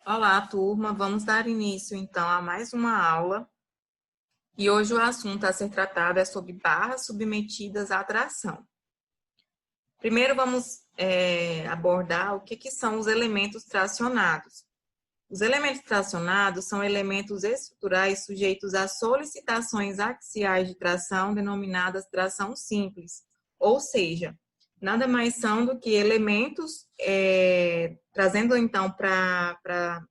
Olá, turma. Vamos dar início, então, a mais uma aula. E hoje o assunto a ser tratado é sobre barras submetidas à tração. Primeiro, vamos abordar o que são os elementos tracionados. Os elementos tracionados são elementos estruturais sujeitos a solicitações axiais de tração, denominadas tração simples. Ou seja, nada mais são do que elementos, trazendo então para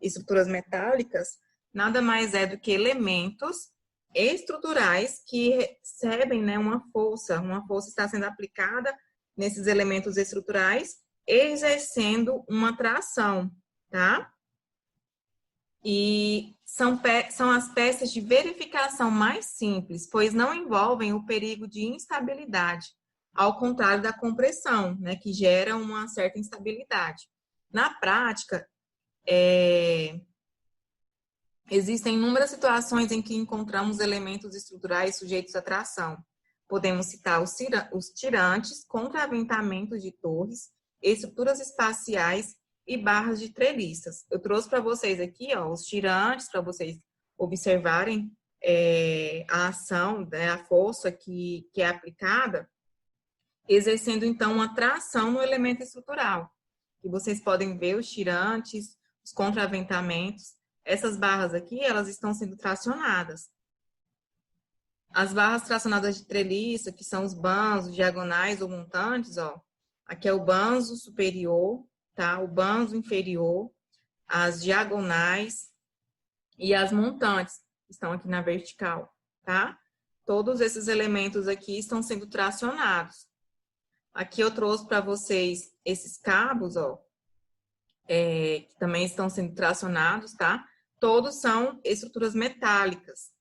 estruturas metálicas, nada mais é do que elementos estruturais que recebem, né, uma força está sendo aplicada nesses elementos estruturais, exercendo uma tração, tá? E são as peças de verificação mais simples, pois não envolvem o perigo de instabilidade, ao contrário da compressão, né, que gera uma certa instabilidade. Na prática, existem inúmeras situações em que encontramos elementos estruturais sujeitos à tração. Podemos citar os tirantes, contraventamentos de torres, estruturas espaciais e barras de treliças. Eu trouxe para vocês aqui, ó, os tirantes, para vocês observarem a ação, né, a força que é aplicada, exercendo, então, uma tração no elemento estrutural. E vocês podem ver os tirantes, os contraventamentos. Essas barras aqui, elas estão sendo tracionadas. As barras tracionadas de treliça, que são os banzos, diagonais ou montantes, ó. Aqui é o banzo superior, tá? O banzo inferior, as diagonais e as montantes, que estão aqui na vertical, tá? Todos esses elementos aqui estão sendo tracionados. Aqui eu trouxe para vocês esses cabos, ó, que também estão sendo tracionados, tá? Todos são estruturas metálicas.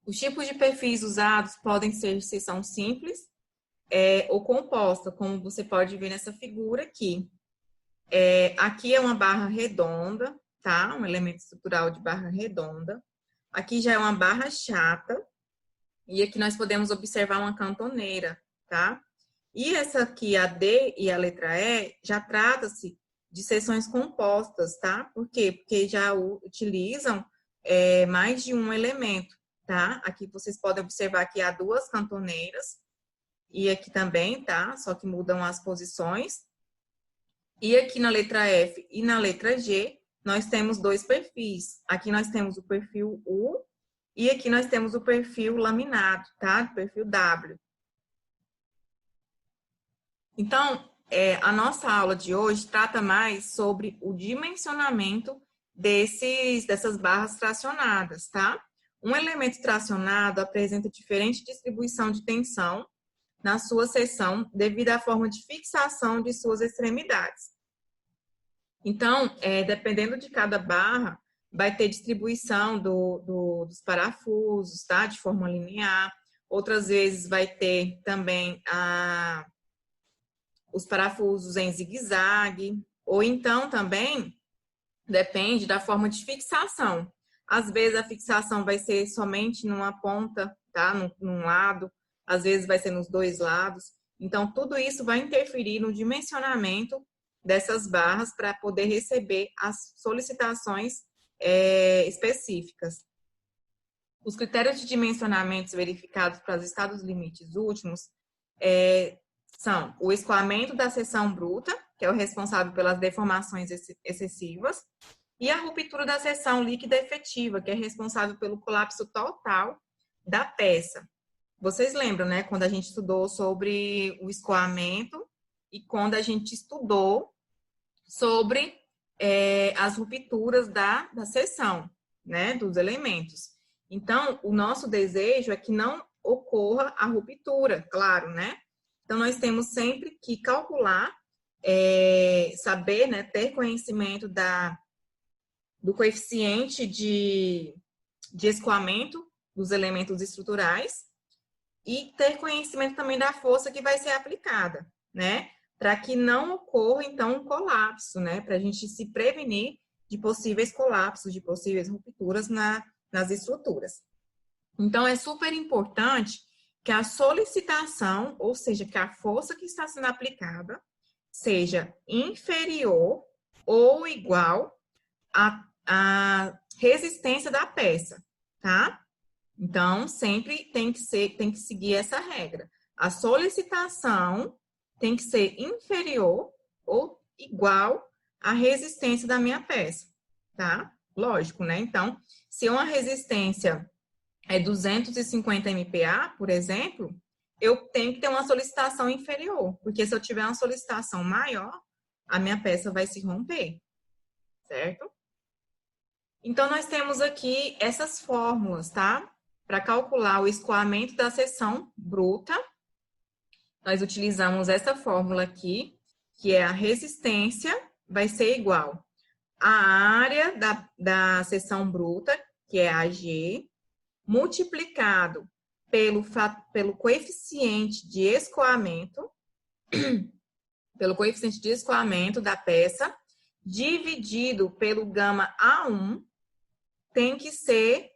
Os tipos de perfis usados podem ser seção simples ou composta, como você pode ver nessa figura aqui. Aqui é uma barra redonda, tá? Um elemento estrutural de barra redonda. Aqui já é uma barra chata. E aqui nós podemos observar uma cantoneira, tá? E essa aqui, a D e a letra E, já trata-se de seções compostas, tá? Por quê? Porque já utilizam mais de um elemento, tá? Aqui vocês podem observar que há duas cantoneiras, e aqui também, tá? Só que mudam as posições. E aqui na letra F e na letra G, nós temos dois perfis. Aqui nós temos o perfil U e aqui nós temos o perfil laminado, tá? O perfil W. Então, a nossa aula de hoje trata mais sobre o dimensionamento dessas barras tracionadas, tá? Um elemento tracionado apresenta diferente distribuição de tensão na sua seção devido à forma de fixação de suas extremidades. Então, dependendo de cada barra, vai ter distribuição dos parafusos, tá? De forma linear. Outras vezes vai ter também os parafusos em zigue-zague, ou então também depende da forma de fixação. Às vezes a fixação vai ser somente numa ponta, tá? Num lado, às vezes vai ser nos dois lados. Então, tudo isso vai interferir no dimensionamento dessas barras para poder receber as solicitações específicas. Os critérios de dimensionamento verificados para os estados limites últimos são o escoamento da seção bruta, que é o responsável pelas deformações excessivas, e a ruptura da seção líquida efetiva, que é responsável pelo colapso total da peça. Vocês lembram, né, quando a gente estudou sobre o escoamento e quando a gente estudou sobre as rupturas da seção, né, dos elementos. Então, o nosso desejo é que não ocorra a ruptura, claro, né? Então, nós temos sempre que calcular, saber, né, ter conhecimento do coeficiente de escoamento dos elementos estruturais e ter conhecimento também da força que vai ser aplicada, né? Para que não ocorra, então, um colapso, né? Para a gente se prevenir de possíveis colapsos, de possíveis rupturas nas estruturas. Então, é super importante que a solicitação, ou seja, que a força que está sendo aplicada, seja inferior ou igual à resistência da peça, tá? Então, sempre tem que seguir essa regra. A solicitação tem que ser inferior ou igual à resistência da minha peça, tá? Lógico, né? Então, se uma resistência é 250 MPa, por exemplo, eu tenho que ter uma solicitação inferior, porque se eu tiver uma solicitação maior, a minha peça vai se romper, certo? Então, nós temos aqui essas fórmulas, tá? Para calcular o escoamento da seção bruta, nós utilizamos essa fórmula aqui, que é a resistência vai ser igual à área da seção bruta, que é a G, multiplicado pelo coeficiente de escoamento, da peça, dividido pelo gama A1, tem que ser,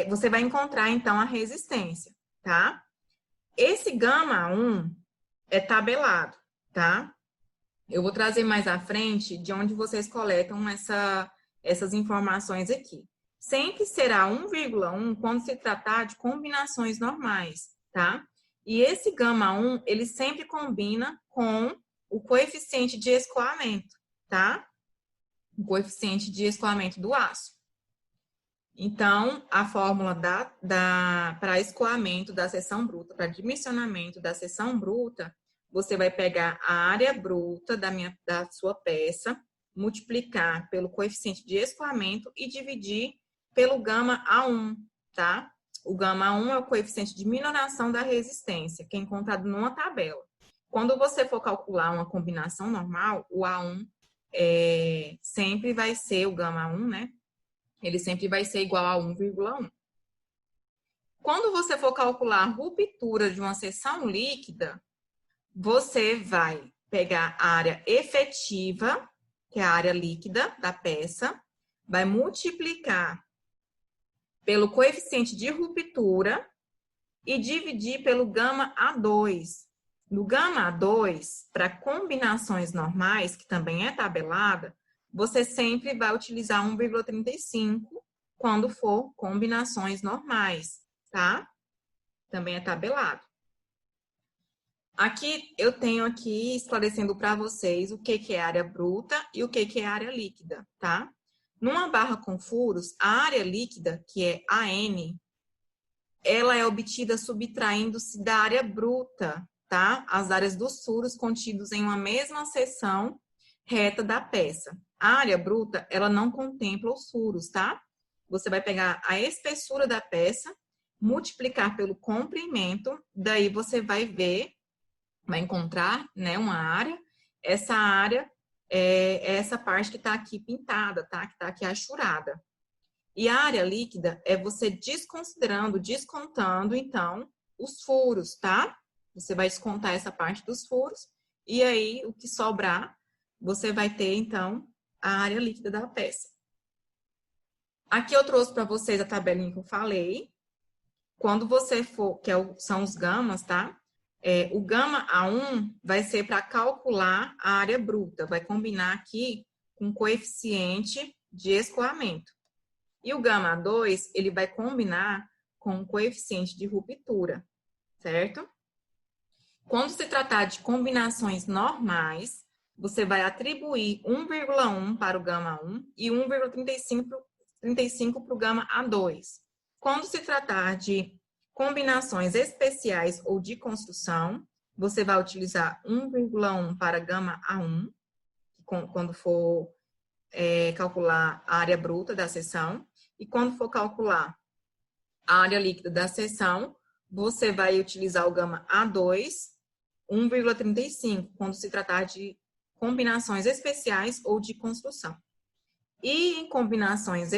você vai encontrar, então, a resistência, tá? Esse gama 1 é tabelado, tá? Eu vou trazer mais à frente de onde vocês coletam essas informações aqui. Sempre será 1,1 quando se tratar de combinações normais, tá? E esse gama 1, ele sempre combina com o coeficiente de escoamento, tá? O coeficiente de escoamento do aço. Então, a fórmula para escoamento da seção bruta, para dimensionamento da seção bruta, você vai pegar a área bruta da sua peça, multiplicar pelo coeficiente de escoamento e dividir pelo gama A1, tá? O gama A1 é o coeficiente de minoração da resistência, que é encontrado numa tabela. Quando você for calcular uma combinação normal, o A1 sempre vai ser o gama A1, né? Ele sempre vai ser igual a 1,1. Quando você for calcular a ruptura de uma seção líquida, você vai pegar a área efetiva, que é a área líquida da peça, vai multiplicar pelo coeficiente de ruptura e dividir pelo gama A2. No gama A2, para combinações normais, que também é tabelada, você sempre vai utilizar 1,35 quando for combinações normais, tá? Também é tabelado. Aqui, eu tenho aqui esclarecendo para vocês o que é área bruta e o que é área líquida, tá? Numa barra com furos, a área líquida, que é AN, ela é obtida subtraindo-se da área bruta, tá? As áreas dos furos contidos em uma mesma seção reta da peça. A área bruta, ela não contempla os furos, tá? Você vai pegar a espessura da peça, multiplicar pelo comprimento, daí você vai encontrar, né, uma área. Essa área é essa parte que está aqui pintada, tá? Que está aqui achurada. E a área líquida é você descontando, então, os furos, tá? Você vai descontar essa parte dos furos, e aí o que sobrar, você vai ter, então, a área líquida da peça. Aqui eu trouxe para vocês a tabelinha que eu falei. Quando você for, são os gamas, tá? O gama A1 vai ser para calcular a área bruta, vai combinar aqui com o coeficiente de escoamento. E o gama 2, ele vai combinar com o coeficiente de ruptura, certo? Quando se tratar de combinações normais, você vai atribuir 1,1 para o gama 1 e 1,35 para o gama A2. Quando se tratar de combinações especiais ou de construção, você vai utilizar 1,1 para gama A1, quando for calcular a área bruta da seção. E quando for calcular a área líquida da seção, você vai utilizar o gama A2, 1,35, quando se tratar de combinações especiais ou de construção. E em combinações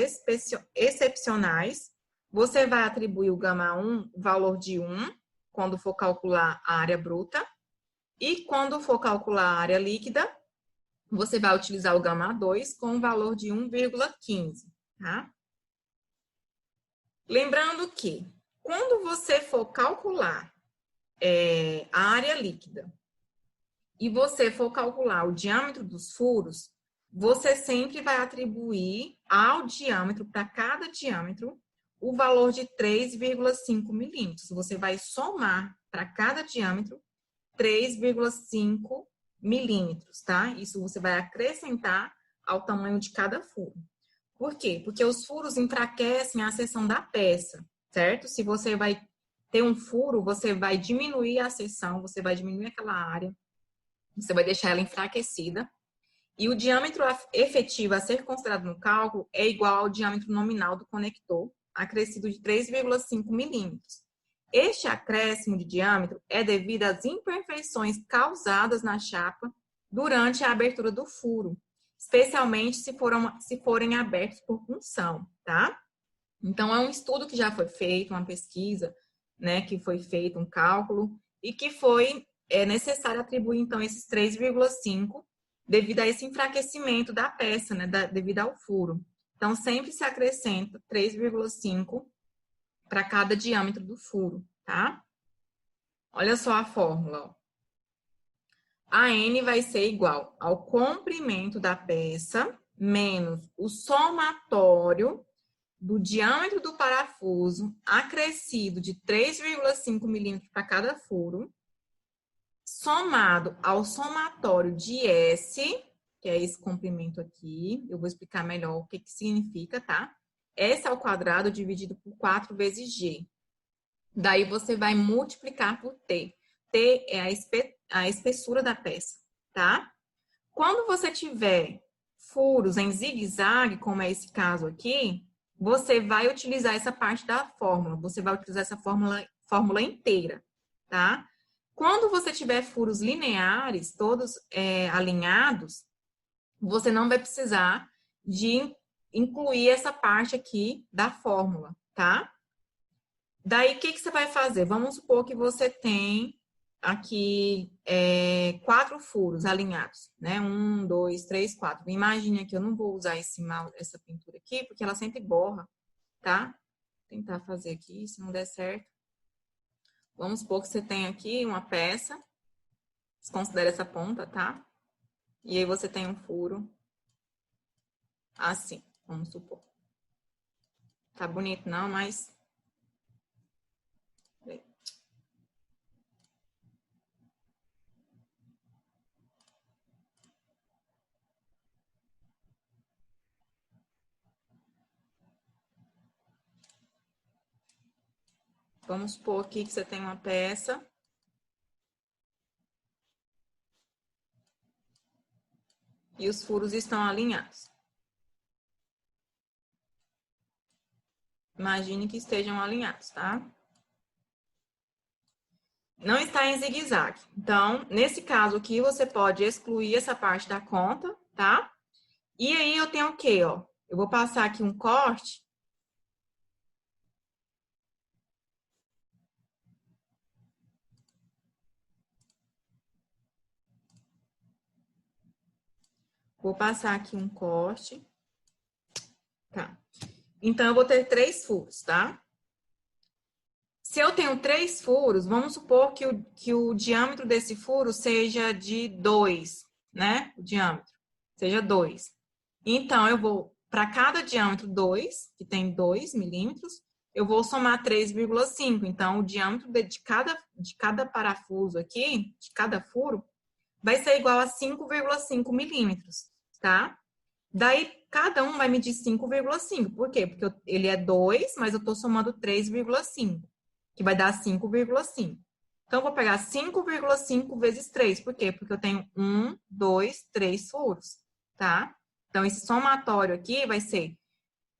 excepcionais, você vai atribuir o gama 1 o valor de 1, quando for calcular a área bruta, e quando for calcular a área líquida, você vai utilizar o gama 2 com o valor de 1,15, tá? Lembrando que, quando você for calcular a área líquida e você for calcular o diâmetro dos furos, você sempre vai atribuir ao diâmetro, para cada diâmetro, o valor de 3,5 milímetros. Você vai somar para cada diâmetro 3,5 milímetros, tá? Isso você vai acrescentar ao tamanho de cada furo. Por quê? Porque os furos enfraquecem a seção da peça, certo? Se você vai ter um furo, você vai diminuir a seção, você vai diminuir aquela área, você vai deixar ela enfraquecida. E o diâmetro efetivo a ser considerado no cálculo é igual ao diâmetro nominal do conector, acrescido de 3,5 milímetros. Este acréscimo de diâmetro é devido às imperfeições causadas na chapa durante a abertura do furo, especialmente se forem abertos por punção, tá? Então, é um estudo que já foi feito, uma pesquisa, né, que foi feito, um cálculo, e que foi necessário atribuir, então, esses 3,5 devido a esse enfraquecimento da peça, né, devido ao furo. Então, sempre se acrescenta 3,5 para cada diâmetro do furo, tá? Olha só a fórmula, ó. A N vai ser igual ao comprimento da peça menos o somatório do diâmetro do parafuso acrescido de 3,5 milímetros para cada furo, somado ao somatório de S, que é esse comprimento aqui. Eu vou explicar melhor o que significa, tá? S ao quadrado dividido por 4 vezes G. Daí você vai multiplicar por T. T é a espessura da peça, tá? Quando você tiver furos em zigue-zague, como é esse caso aqui, você vai utilizar essa parte da fórmula. Você vai utilizar essa fórmula inteira, tá? Quando você tiver furos lineares, todos alinhados, você não vai precisar de incluir essa parte aqui da fórmula, tá? Daí, o que você vai fazer? Vamos supor que você tem aqui 4 furos alinhados, né? 1, 2, 3, 4. Imagine aqui, eu não vou usar essa pintura aqui, porque ela sempre borra, tá? Vou tentar fazer aqui, se não der certo. Vamos supor que você tem aqui uma peça, desconsidera essa ponta, tá? E aí você tem um furo assim, vamos supor. Tá bonito não, mas... Vamos supor aqui que você tem uma peça. E os furos estão alinhados. Imagine que estejam alinhados, tá? Não está em zigue-zague. Então, nesse caso aqui, você pode excluir essa parte da conta, tá? E aí, eu tenho o quê, ó? Eu vou passar aqui um corte. Vou passar aqui um corte. Tá. Então, eu vou ter 3 furos, tá? Se eu tenho 3 furos, vamos supor que o diâmetro desse furo seja de 2, né? O diâmetro seja 2. Então, eu vou, para cada diâmetro 2, que tem 2 milímetros, eu vou somar 3,5. Então, o diâmetro de cada parafuso aqui, de cada furo, vai ser igual a 5,5 milímetros, tá? Daí, cada um vai medir 5,5. Por quê? Porque ele é 2, mas eu estou somando 3,5, que vai dar 5,5. Então, eu vou pegar 5,5 vezes 3. Por quê? Porque eu tenho 1, 2, 3 furos, tá? Então, esse somatório aqui vai ser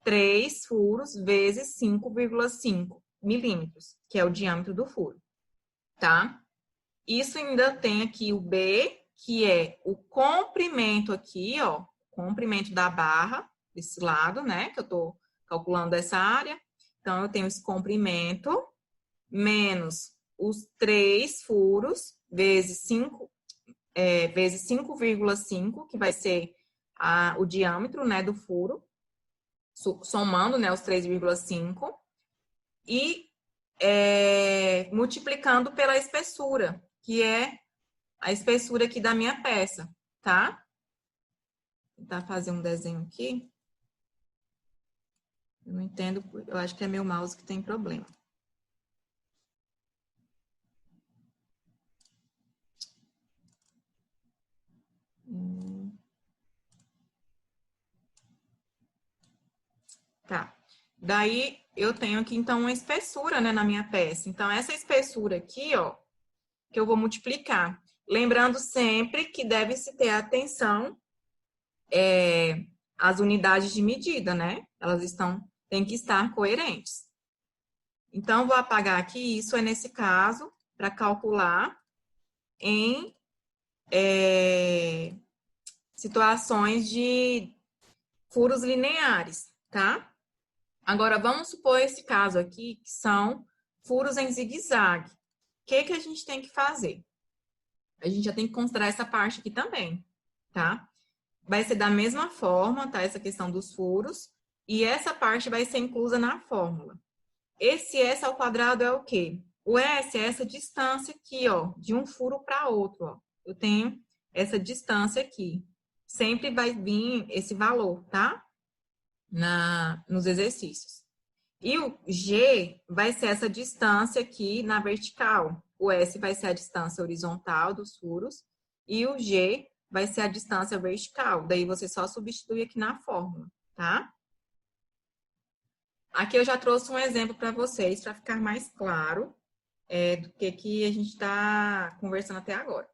3 furos vezes 5,5 milímetros, que é o diâmetro do furo, tá? Isso ainda tem aqui o B, que é o comprimento aqui, ó, comprimento da barra, desse lado, né, que eu tô calculando essa área. Então, eu tenho esse comprimento menos os 3 furos vezes 5, vezes 5,5, que vai ser o diâmetro, né, do furo, somando, né, os 3,5 e multiplicando pela espessura, que é a espessura aqui da minha peça, tá? tentar fazer um desenho aqui. Eu não entendo, eu acho que é meu mouse que tem problema. Tá. Daí, eu tenho aqui, então, uma espessura, né, na minha peça. Então, essa espessura aqui, ó, que eu vou multiplicar. Lembrando sempre que deve-se ter atenção às unidades de medida, né? Têm que estar coerentes. Então, vou apagar aqui, isso é nesse caso, para calcular em situações de furos lineares, tá? Agora, vamos supor esse caso aqui, que são furos em zigue-zague. O que a gente tem que fazer? A gente já tem que considerar essa parte aqui também, tá? Vai ser da mesma forma, tá? Essa questão dos furos. E essa parte vai ser inclusa na fórmula. Esse S ao quadrado é o quê? O S é essa distância aqui, ó, de um furo para outro, ó. Eu tenho essa distância aqui. Sempre vai vir esse valor, tá? Nos exercícios. E o G vai ser essa distância aqui na vertical. O S vai ser a distância horizontal dos furos. E o G vai ser a distância vertical. Daí você só substitui aqui na fórmula, tá? Aqui eu já trouxe um exemplo para vocês, para ficar mais claro do que a gente está conversando até agora.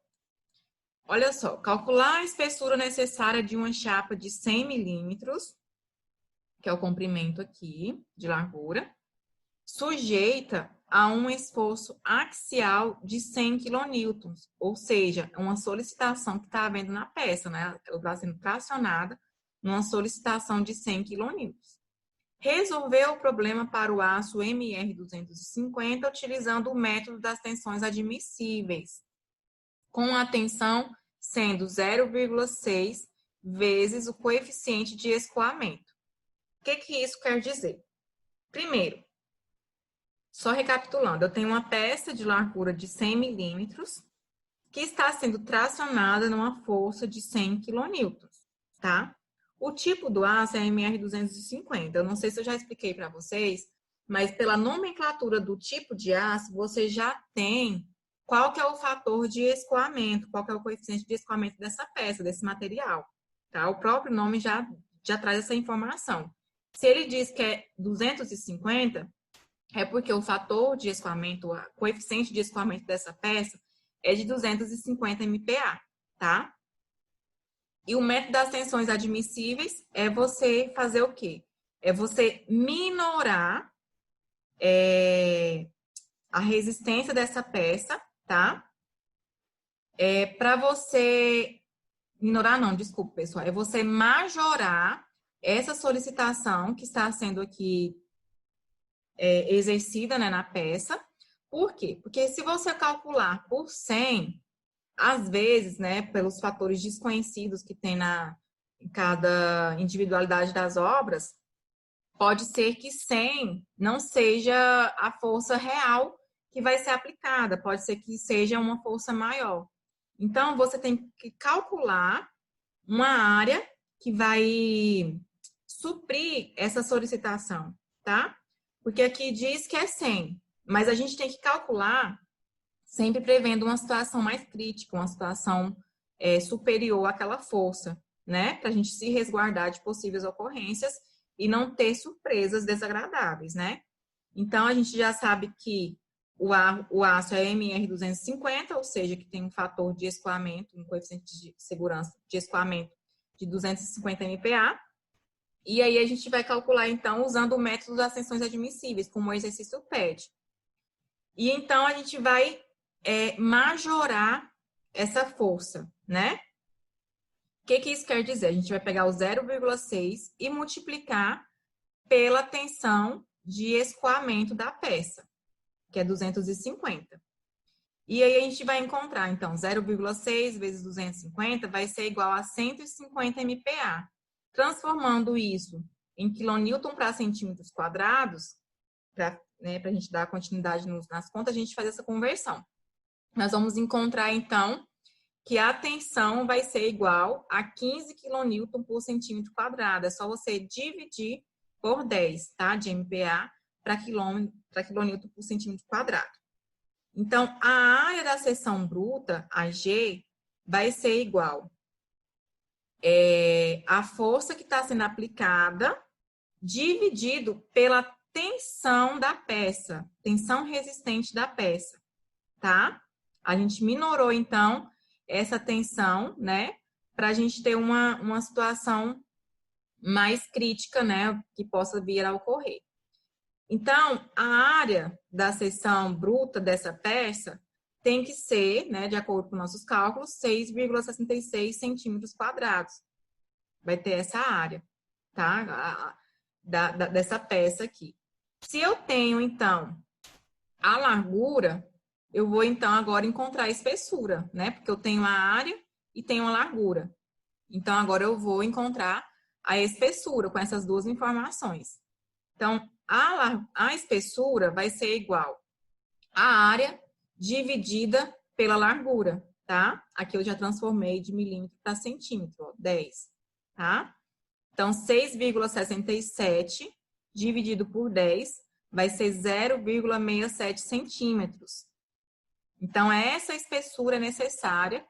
Olha só, calcular a espessura necessária de uma chapa de 100 milímetros, que é o comprimento aqui, de largura, sujeita a um esforço axial de 100 quilonewtons, ou seja, uma solicitação que está havendo na peça, né? Ela está sendo tracionada numa solicitação de 100 quilonewtons. Resolver o problema para o aço MR250 utilizando o método das tensões admissíveis, com a tensão sendo 0,6 vezes o coeficiente de escoamento. O que isso quer dizer? Primeiro, só recapitulando, eu tenho uma peça de largura de 100 milímetros que está sendo tracionada numa força de 100 quilonewtons, tá? O tipo do aço é MR250. Eu não sei se eu já expliquei para vocês, mas pela nomenclatura do tipo de aço, você já tem qual que é o fator de escoamento, qual que é o coeficiente de escoamento dessa peça, desse material, tá? O próprio nome já traz essa informação. Se ele diz que é 250, é porque o fator de escoamento, o coeficiente de escoamento dessa peça é de 250 MPa, tá? E o método das tensões admissíveis é você fazer o quê? É você minorar a resistência dessa peça, tá? Para você... Minorar não, desculpa, pessoal. É você majorar essa solicitação que está sendo aqui exercida, né, na peça. Por quê? Porque se você calcular por 100, às vezes, né, pelos fatores desconhecidos que tem em cada individualidade das obras, pode ser que 100 não seja a força real que vai ser aplicada, pode ser que seja uma força maior. Então, você tem que calcular uma área que vai suprir essa solicitação, tá? Porque aqui diz que é 100, mas a gente tem que calcular sempre prevendo uma situação mais crítica, uma situação superior àquela força, né? Para a gente se resguardar de possíveis ocorrências e não ter surpresas desagradáveis, né? Então, a gente já sabe que o aço é MR250, ou seja, que tem um fator de escoamento, um coeficiente de segurança de escoamento de 250 MPa. E aí, a gente vai calcular, então, usando o método das tensões admissíveis, como o exercício pede. E, então, a gente vai majorar essa força, né? O que isso quer dizer? A gente vai pegar o 0,6 e multiplicar pela tensão de escoamento da peça, que é 250. E aí a gente vai encontrar, então, 0,6 vezes 250 vai ser igual a 150 MPa. Transformando isso em quilonewton para centímetros quadrados, para a gente dar continuidade nas contas, a gente faz essa conversão. Nós vamos encontrar, então, que a tensão vai ser igual a 15 kN por centímetro quadrado. É só você dividir por 10, tá? De MPa para quilonewton por centímetro quadrado. Então, a área da seção bruta, a G, vai ser igual a força que está sendo aplicada dividido pela tensão da peça, tensão resistente da peça, tá? A gente minorou, então, essa tensão, né? Para a gente ter uma situação mais crítica, né? Que possa vir a ocorrer. Então, a área da seção bruta dessa peça tem que ser, né, de acordo com nossos cálculos, 6,66 centímetros quadrados. Vai ter essa área, tá? Dessa peça aqui. Se eu tenho, então, a largura, eu vou, então, agora encontrar a espessura, né? Porque eu tenho a área e tenho a largura. Então, agora eu vou encontrar a espessura com essas duas informações. Então, a espessura vai ser igual à área dividida pela largura, tá? Aqui eu já transformei de milímetro para centímetro, ó, 10, tá? Então, 6,67 dividido por 10 vai ser 0,67 centímetros. Então, essa espessura é necessária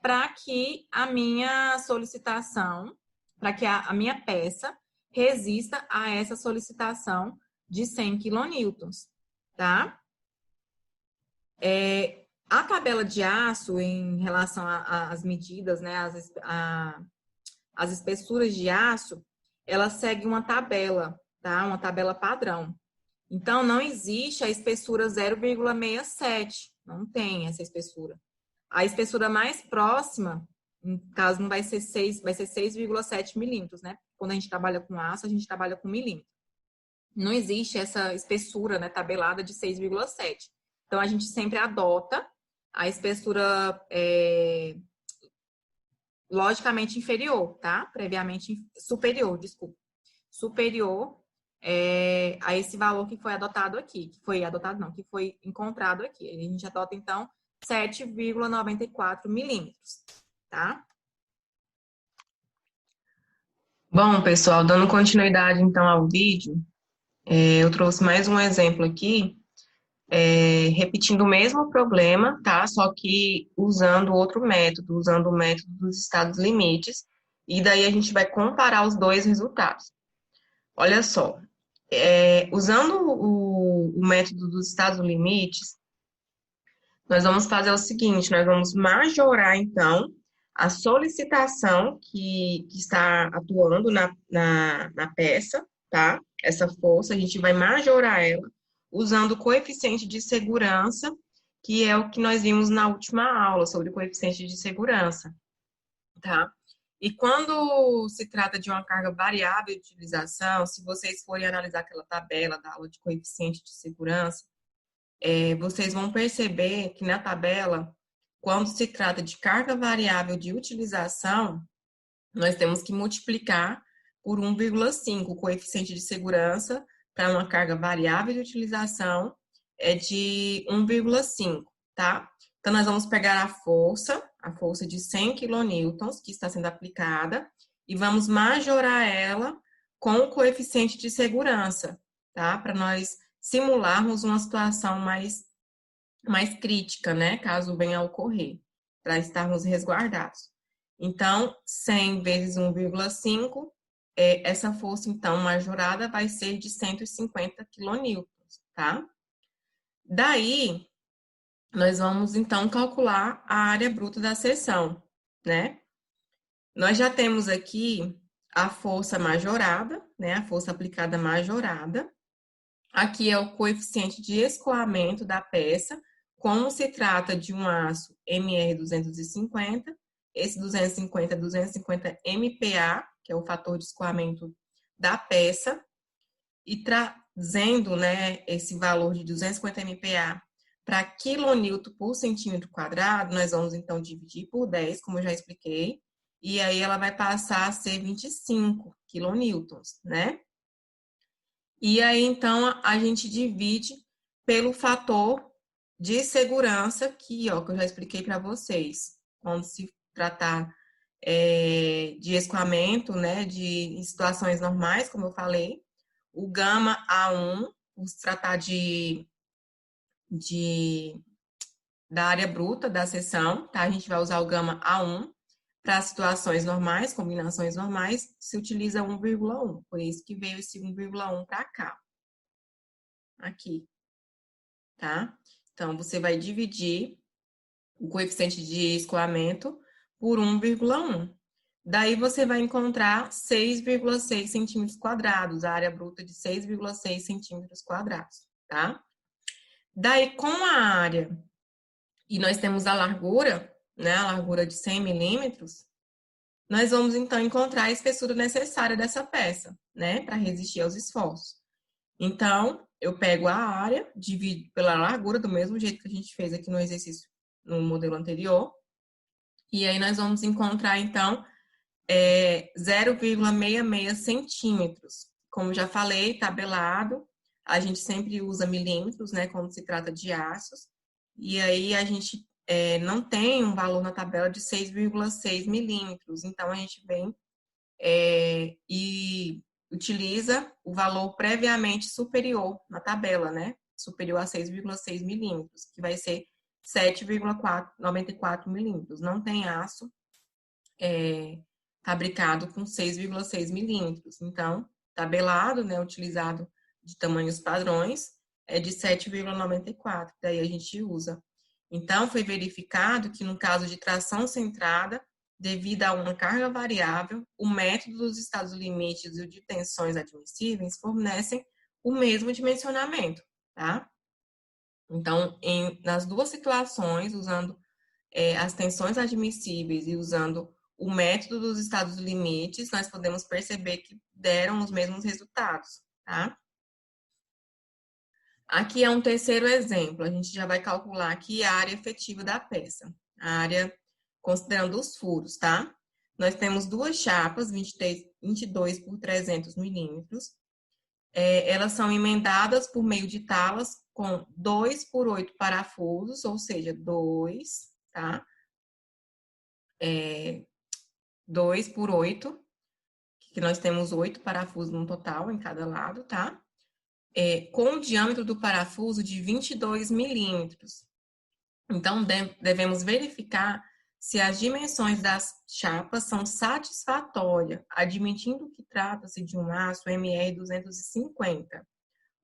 para que a minha solicitação, para que a minha peça resista a essa solicitação de 100 quilonewtons, tá? A tabela de aço, em relação às medidas, né, as espessuras de aço, ela segue uma tabela, tá? Uma tabela padrão. Então, não existe a espessura 0,67, não tem essa espessura. A espessura mais próxima, no caso, não vai ser 6, vai ser 6,7 milímetros, né? Quando a gente trabalha com aço, a gente trabalha com milímetro. Não existe essa espessura, né, tabelada de 6,7. Então, a gente sempre adota a espessura logicamente inferior, tá? Previamente superior, desculpa. Superior a esse valor que foi adotado aqui. Que foi adotado, não, que foi encontrado aqui. A gente adota, então, 7,94 milímetros, tá? Bom, pessoal, dando continuidade, então, ao vídeo, eu trouxe mais um exemplo aqui, repetindo o mesmo problema, tá? Só que usando outro método, usando o método dos estados limites, e daí a gente vai comparar os dois resultados. Olha só, usando o método dos estados limites, nós vamos fazer o seguinte, nós vamos majorar, então, a solicitação que está atuando na peça, tá? Essa força, a gente vai majorar ela usando o coeficiente de segurança, que é o que nós vimos na última aula, sobre o coeficiente de segurança, tá? E quando se trata de uma carga variável de utilização, se vocês forem analisar aquela tabela da aula de coeficiente de segurança, vocês vão perceber que na tabela, quando se trata de carga variável de utilização, nós temos que multiplicar por 1,5. O coeficiente de segurança para uma carga variável de utilização é de 1,5, tá? Então, nós vamos pegar a força de 100 quilonewtons que está sendo aplicada e vamos majorar ela com o coeficiente de segurança, tá? Para nós simularmos uma situação mais crítica, né? Caso venha a ocorrer, para estarmos resguardados. Então, 100 vezes 1,5, essa força, então, majorada vai ser de 150 quilonewtons, tá? Daí, nós vamos, então, calcular a área bruta da seção, né? Nós já temos aqui a força majorada, né? A força aplicada majorada. Aqui é o coeficiente de escoamento da peça, como se trata de um aço MR250, esse 250 é 250 MPa, que é o fator de escoamento da peça, e trazendo, né, esse valor de 250 MPa para quilonewton por centímetro quadrado, nós vamos então dividir por 10, como eu já expliquei, e aí ela vai passar a ser 25 quilonewtons, né? E aí, então, a gente divide pelo fator de segurança que eu já expliquei para vocês. quando se tratar de escoamento, né, em situações normais, como eu falei. O gama A1, por se tratar da área bruta da seção, tá? A gente vai usar o gama A1. Para situações normais, combinações normais, se utiliza 1,1. Por isso que veio esse 1,1 para cá. Aqui. Tá? Então, você vai dividir o coeficiente de escoamento por 1,1. Daí, você vai encontrar 6,6 centímetros quadrados, a área bruta de 6,6 centímetros quadrados, tá? Daí, com a área, e nós temos a largura, né, a largura de 100 milímetros, nós vamos, então, encontrar a espessura necessária dessa peça, né, para resistir aos esforços. Então, eu pego a área, divido pela largura, do mesmo jeito que a gente fez aqui no exercício, no modelo anterior. E aí, nós vamos encontrar, então, 0,66 centímetros. Como já falei, tabelado, a gente sempre usa milímetros, né, quando se trata de aços. E aí, a gente não tem um valor na tabela de 6,6 milímetros. Então, a gente vem e utiliza o valor previamente superior na tabela, né? Superior a 6,6 milímetros, que vai ser 7,94 milímetros. Não tem aço fabricado com 6,6 milímetros. Então, tabelado, né? Utilizado de tamanhos padrões, é de 7,94. Daí a gente usa. Então, foi verificado que no caso de tração centrada, devido a uma carga variável, o método dos estados limites e o de tensões admissíveis fornecem o mesmo dimensionamento, tá? Então, nas duas situações, usando as tensões admissíveis e usando o método dos estados limites, nós podemos perceber que deram os mesmos resultados, tá? Aqui é um terceiro exemplo. A gente já vai calcular aqui a área efetiva da peça. A área considerando os furos, tá? Nós temos duas chapas, 22 por 300 milímetros. Elas são emendadas por meio de talas com 2 por 8 parafusos, ou seja, 2, tá? 2 por 8, que nós temos 8 parafusos no total em cada lado, tá? Com o diâmetro do parafuso de 22 milímetros. Então, devemos verificar se as dimensões das chapas são satisfatórias, admitindo que trata-se de um aço MR 250.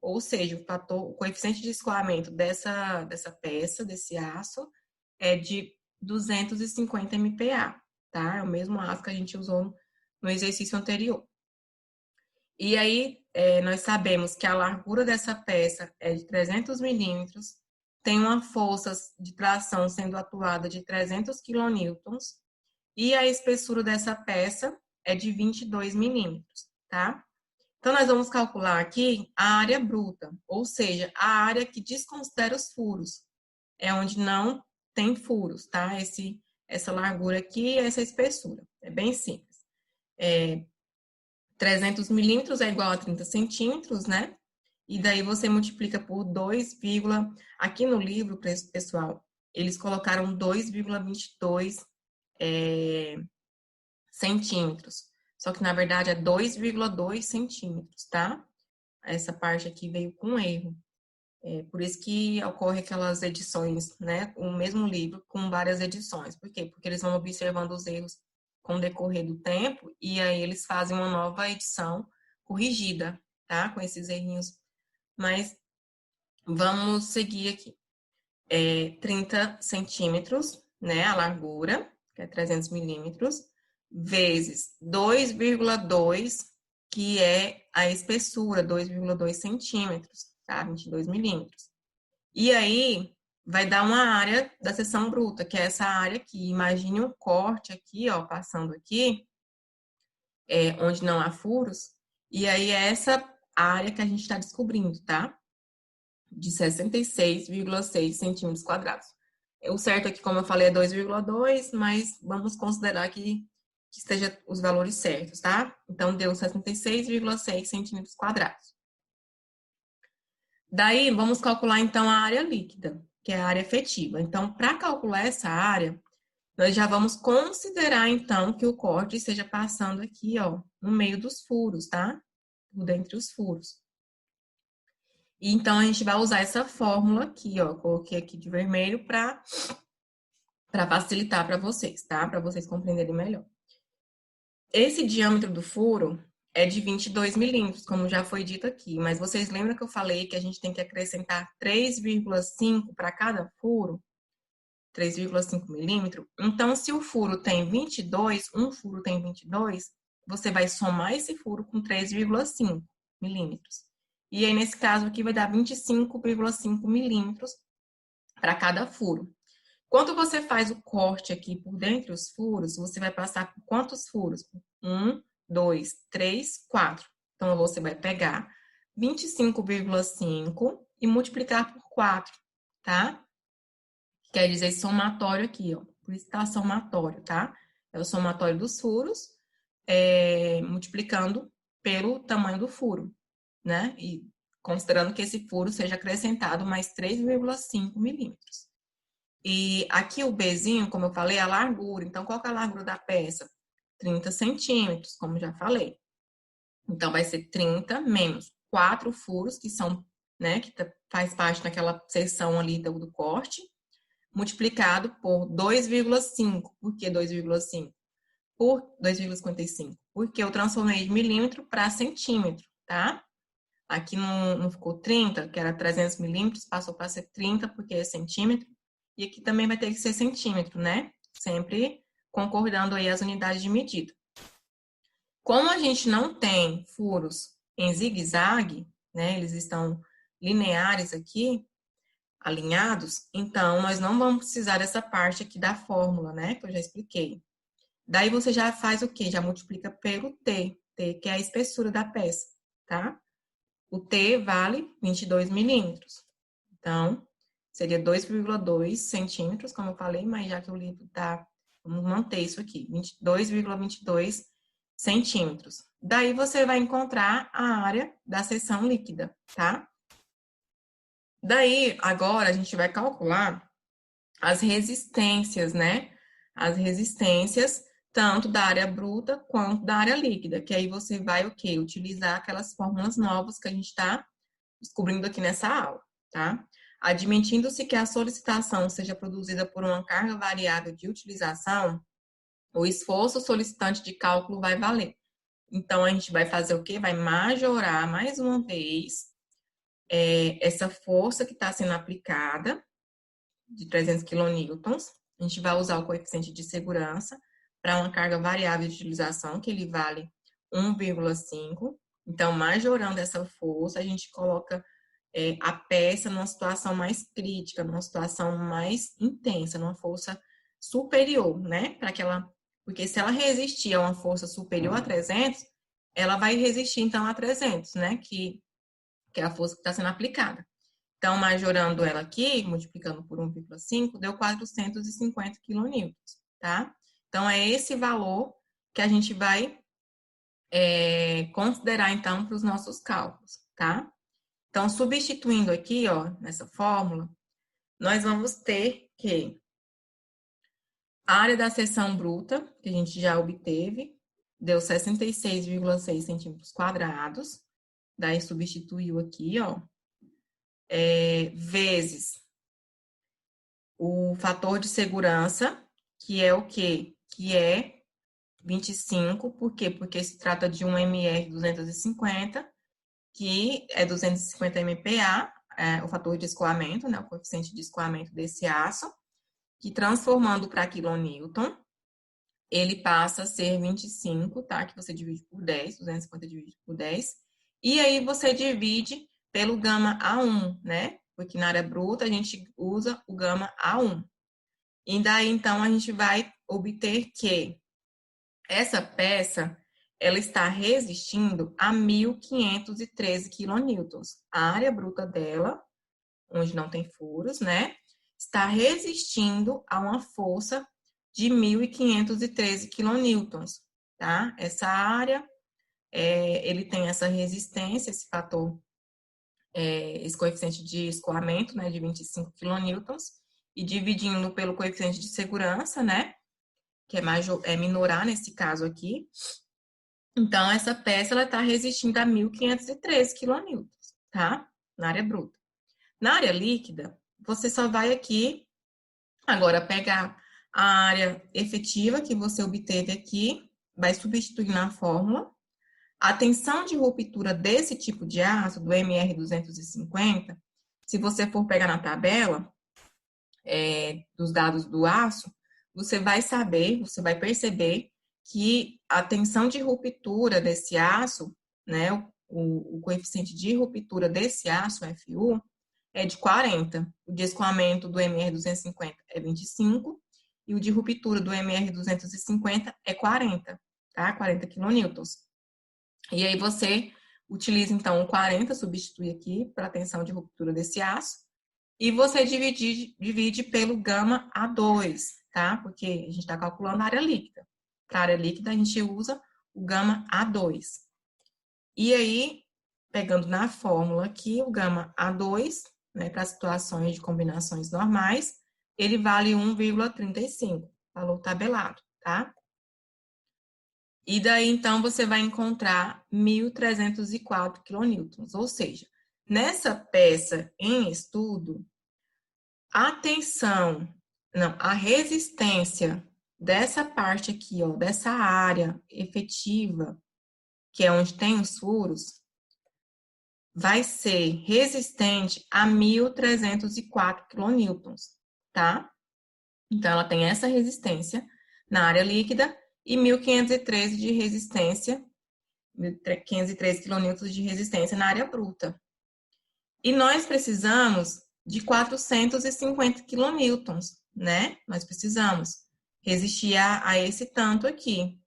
Ou seja, o coeficiente de escoamento dessa peça, desse aço, é de 250 MPa, tá? É o mesmo aço que a gente usou no exercício anterior. E aí, nós sabemos que a largura dessa peça é de 300 milímetros, tem uma força de tração sendo atuada de 300 quilonewtons, e a espessura dessa peça é de 22 milímetros, tá? Então, nós vamos calcular aqui a área bruta, ou seja, a área que desconsidera os furos. É onde não tem furos, tá? Essa largura aqui e essa espessura. É bem simples. 300 milímetros é igual a 30 centímetros, né? E daí você multiplica por 2, aqui no livro, pessoal, eles colocaram 2,22 centímetros. Só que, na verdade, é 2,2 centímetros, tá? Essa parte aqui veio com erro. Por isso que ocorre aquelas edições, né? O mesmo livro com várias edições. Por quê? Porque eles vão observando os erros com o decorrer do tempo e aí eles fazem uma nova edição corrigida, tá? Com esses errinhos. Mas vamos seguir aqui. 30 centímetros, né? A largura, que é 300 milímetros, vezes 2,2, que é a espessura, 2,2 centímetros, tá? 22 milímetros. E aí, vai dar uma área da seção bruta, que é essa área aqui. Imagine um corte aqui, ó, passando aqui, onde não há furos. E aí, é essa área que a gente está descobrindo, tá? De 66,6 centímetros quadrados. O certo aqui, como eu falei, é 2,2, mas vamos considerar que esteja os valores certos, tá? Então, deu 66,6 centímetros quadrados. Daí, vamos calcular, então, a área líquida, que é a área efetiva. Então, para calcular essa área, Nós já vamos considerar, então, que o corte esteja passando aqui, ó, no meio dos furos, tá? Por dentre os furos. E, então, a gente vai usar essa fórmula aqui, ó. Coloquei aqui de vermelho para facilitar para vocês, tá? Para vocês compreenderem melhor. Esse diâmetro do furo é de 22 milímetros, como já foi dito aqui. Mas vocês lembram que eu falei que a gente tem que acrescentar 3,5 para cada furo? 3,5 milímetros. Então, se o furo tem 22, um furo tem 22, você vai somar esse furo com 3,5 milímetros. E aí, nesse caso aqui, vai dar 25,5 milímetros para cada furo. Quando você faz o corte aqui por dentro dos furos, você vai passar por quantos furos? 1, 2, 3, 4. Então, você vai pegar 25,5 e multiplicar por 4, tá? Quer dizer somatório aqui, ó. Por isso tá somatório, tá? É o somatório dos furos, multiplicando pelo tamanho do furo, né? E considerando que esse furo seja acrescentado mais 3,5 milímetros. E aqui o Bzinho, como eu falei, é a largura. Então, qual que é a largura da peça? 30 centímetros, como já falei. Então, vai ser 30 menos 4 furos, que são, né, que faz parte daquela seção ali do corte, multiplicado por 2,5. Por que 2,5? Por 2,55. Porque eu transformei de milímetro para centímetro, tá? Aqui não ficou 30, que era 300 milímetros, passou para ser 30, porque é centímetro. E aqui também vai ter que ser centímetro, né? Sempre concordando aí as unidades de medida. Como a gente não tem furos em zigue-zague, né? Eles estão lineares aqui, alinhados, então nós não vamos precisar dessa parte aqui da fórmula, né? Que eu já expliquei. Daí você já faz o quê? Já multiplica pelo T, que é a espessura da peça, tá? O T vale 22 milímetros. Então, seria 2,2 centímetros, como eu falei, mas já que o livro tá, vamos manter isso aqui, 22,22 centímetros. Daí você vai encontrar a área da seção líquida, tá? Daí, agora, a gente vai calcular as resistências, né? As resistências tanto da área bruta quanto da área líquida, que aí você vai o quê? Utilizar aquelas fórmulas novas que a gente está descobrindo aqui nessa aula, tá? Admitindo-se que a solicitação seja produzida por uma carga variável de utilização, o esforço solicitante de cálculo vai valer. Então, a gente vai fazer o quê? Vai majorar mais uma vez essa força que está sendo aplicada, de 300 quilonewtons. A gente vai usar o coeficiente de segurança para uma carga variável de utilização, que ele vale 1,5. Então, majorando essa força, a gente coloca a peça numa situação mais crítica, numa situação mais intensa, numa força superior, né? Porque se ela resistir a uma força superior a 300, ela vai resistir, então, a 300, né? Que é a força que está sendo aplicada. Então, majorando ela aqui, multiplicando por 1,5, deu 450 quilonewtons, tá? Então, é esse valor que a gente vai considerar, então, para os nossos cálculos, tá? Então, substituindo aqui, ó, nessa fórmula, nós vamos ter que a área da seção bruta, que a gente já obteve, deu 66,6 centímetros quadrados. Daí, substituiu aqui, ó, vezes o fator de segurança, que é o quê? Que é 25, por quê? Porque se trata de um MR 250, que é 250 MPa, o fator de escoamento, né, o coeficiente de escoamento desse aço, que transformando para quilonewton, ele passa a ser 25, tá? Que você divide por 10, 250 divide por 10, e aí você divide pelo gama A1, né? Porque na área bruta a gente usa o gama A1. E daí, então, a gente vai obter que essa peça, ela está resistindo a 1.513 quilonewtons. A área bruta dela, onde não tem furos, né? Está resistindo a uma força de 1.513 quilonewtons, tá? Essa área, ele tem essa resistência, esse fator, esse coeficiente de escoamento, né, de 25 quilonewtons, e dividindo pelo coeficiente de segurança, né, que é minorar nesse caso aqui. Então, essa peça ela está resistindo a 1.513 kN, tá? Na área bruta. Na área líquida, você só vai aqui agora pegar a área efetiva que você obteve aqui, vai substituir na fórmula. A tensão de ruptura desse tipo de aço, do MR250, se você for pegar na tabela dos dados do aço, você vai saber, você vai perceber que a tensão de ruptura desse aço, né, o coeficiente de ruptura desse aço, FU, é de 40. O de escoamento do MR250 é 25 e o de ruptura do MR250 é 40, tá? 40 quilonewtons. E aí você utiliza, então, o 40, substitui aqui para a tensão de ruptura desse aço, e você divide pelo gama A2, tá? Porque a gente está calculando a área líquida. Para a área líquida, a gente usa o gama A2. E aí, pegando na fórmula aqui, o gama A2, né, para situações de combinações normais, ele vale 1,35, valor tabelado, tá? E daí, então, você vai encontrar 1.304 quilonewtons. Ou seja, nessa peça em estudo, a resistência dessa parte aqui, ó, dessa área efetiva, que é onde tem os furos, vai ser resistente a 1.304 quilonewtons, tá? Então, ela tem essa resistência na área líquida e 1.513 de resistência, 1.513 quilonewtons de resistência na área bruta. E nós precisamos de 450 quilonewtons, né? Nós precisamos resistir a esse tanto aqui.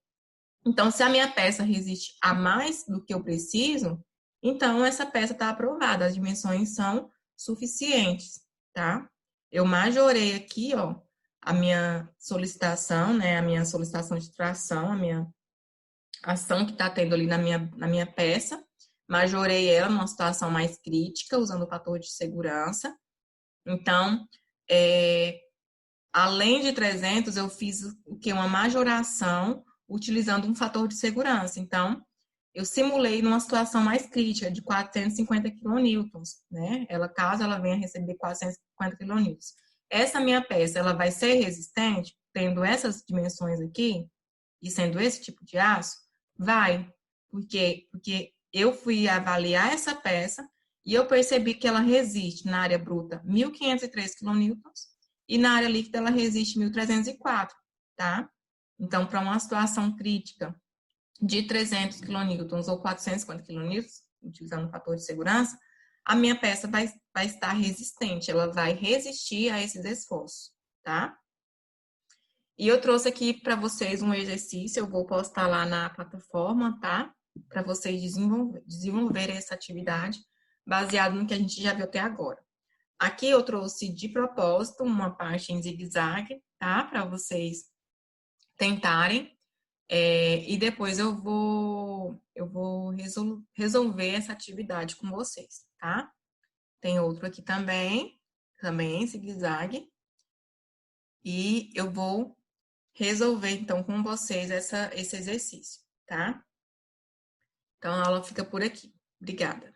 Então, se a minha peça resiste a mais do que eu preciso, então essa peça está aprovada, as dimensões são suficientes, tá? Eu majorei aqui, ó, a minha solicitação, né? A minha solicitação de tração, a minha ação que está tendo ali na minha peça, majorei ela numa situação mais crítica, usando o fator de segurança. Então, além de 300, eu fiz o que? Uma majoração utilizando um fator de segurança. Então, eu simulei numa situação mais crítica, de 450 quilonewtons, né? Caso ela venha receber 450 quilonewtons. Essa minha peça, ela vai ser resistente, tendo essas dimensões aqui, e sendo esse tipo de aço? Vai. Por quê? Porque eu fui avaliar essa peça e eu percebi que ela resiste na área bruta 1.503 quilonewtons e na área líquida ela resiste 1.304, tá? Então, para uma situação crítica de 300 quilonewtons ou 450 quilonewtons, utilizando o fator de segurança, a minha peça vai estar resistente, ela vai resistir a esses esforços, tá? E eu trouxe aqui para vocês um exercício, eu vou postar lá na plataforma, tá? Para vocês desenvolverem essa atividade baseado no que a gente já viu até agora. Aqui eu trouxe de propósito uma parte em zigue-zague, tá? Para vocês tentarem. E depois eu vou resolver essa atividade com vocês, tá? Tem outro aqui também em zigue-zague. E eu vou resolver, então, com vocês esse exercício, tá? Então, a aula fica por aqui. Obrigada.